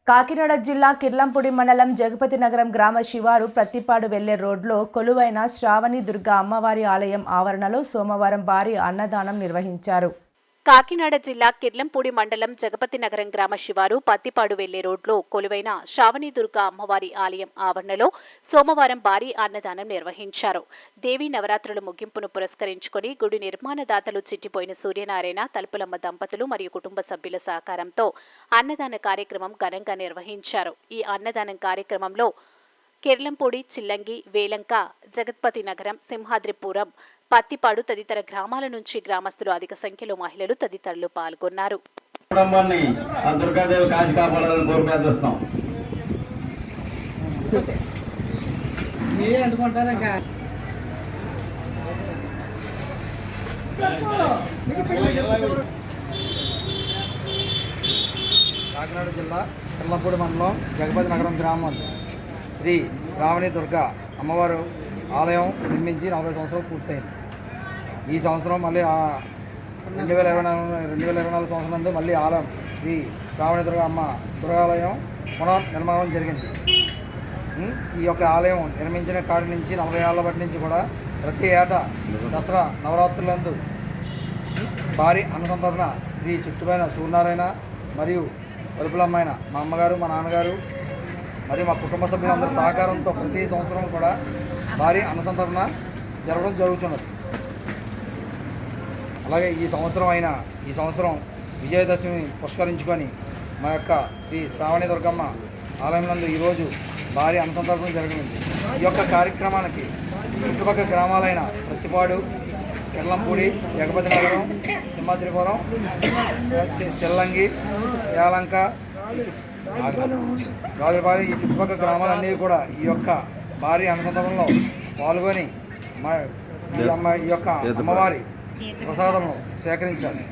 కాకినాడ జిల్లా కిర్లంపూడి మండలం జగపతి నగరం గ్రామ శివారు ప్రత్తిపాడు వెళ్లే రోడ్లో కొలువైన శ్రావణి దుర్గా అమ్మవారి ఆలయం ఆవరణలో సోమవారం భారీ అన్నదానం నిర్వహించారు. కాకినాడ జిల్లా కిర్లంపూడి మండలం జగపతి నగరం గ్రామ శివారు పత్తిపాడు వెళ్లే రోడ్లో కొలువైన శ్రావణి దుర్గా అమ్మవారి ఆలయం ఆవరణలో సోమవారం భారీ అన్నదానం నిర్వహించారు. దేవీ నవరాత్రుల ముగింపును పురస్కరించుకుని గుడి నిర్మాణదాతలు చిట్టిపోయిన సూర్యనారాయణ, తలుపులమ్మ దంపతులు మరియు కుటుంబ సభ్యుల సహకారంతో అన్నదాన కార్యక్రమం ఘనంగా నిర్వహించారు. ఈ అన్నదానం కార్యక్రమంలో కిర్లంపూడి, చిల్లంగి, వేలంక, జగత్పతి నగరం, సింహాద్రిపురం, పత్తిపాడు తదితర గ్రామాల నుంచి గ్రామస్తులు, అధిక సంఖ్యలో మహిళలు తదితరులు పాల్గొన్నారు. కాకినాడ జిల్లా కిర్లంపూడి మండలం జగపతి నగరం గ్రామం శ్రీ శ్రావణి దుర్గా అమ్మవారు ఆలయం నిర్మించి 40 సంవత్సరాలు పూర్తయింది. ఈ సంవత్సరం మళ్ళీ 2024 సంవత్సరం నందు మళ్ళీ ఆలయం శ్రీ శ్రావణి దుర్గా అమ్మ దుర్గాలయం పునర్నిర్మాణం జరిగింది. ఈ యొక్క ఆలయం నిర్మించిన కాడి నుంచి 40 ఏళ్ల బట్టి నుంచి కూడా ప్రతి ఏటా దసరా నవరాత్రులందు భారీ అన్నసంతరణ శ్రీ చుట్టుపైన సూర్యనారాయణ మరియు తలుపులమ్మైన మా అమ్మగారు, మా నాన్నగారు మరియు మా కుటుంబ సభ్యులందరి సహకారంతో ప్రతి సంవత్సరం కూడా భారీ అన్నసంతరణ జరగడం జరుగుతున్నది. అలాగే ఈ సంవత్సరం విజయదశమిని పురస్కరించుకొని మా యొక్క శ్రీ శ్రావణి దుర్గమ్మ ఆలయం నందు ఈరోజు భారీ అన్నసంతరణ జరిగింది. ఈ యొక్క కార్యక్రమానికి చుట్టుపక్కల గ్రామాలైన ప్రత్తిపాడు, కిర్లంపూడి, జగపతి నగరం, సింహాద్రిపురం, చిల్లంగి, యాలంక, రాజులపాలి ఈ చుట్టుపక్కల గ్రామాలన్నీ కూడా ఈ యొక్క భారీ అన్నసంతరణలో పాల్గొని ఈ యొక్క అమ్మవారి ప్రసాదమును స్వీకరించాలి.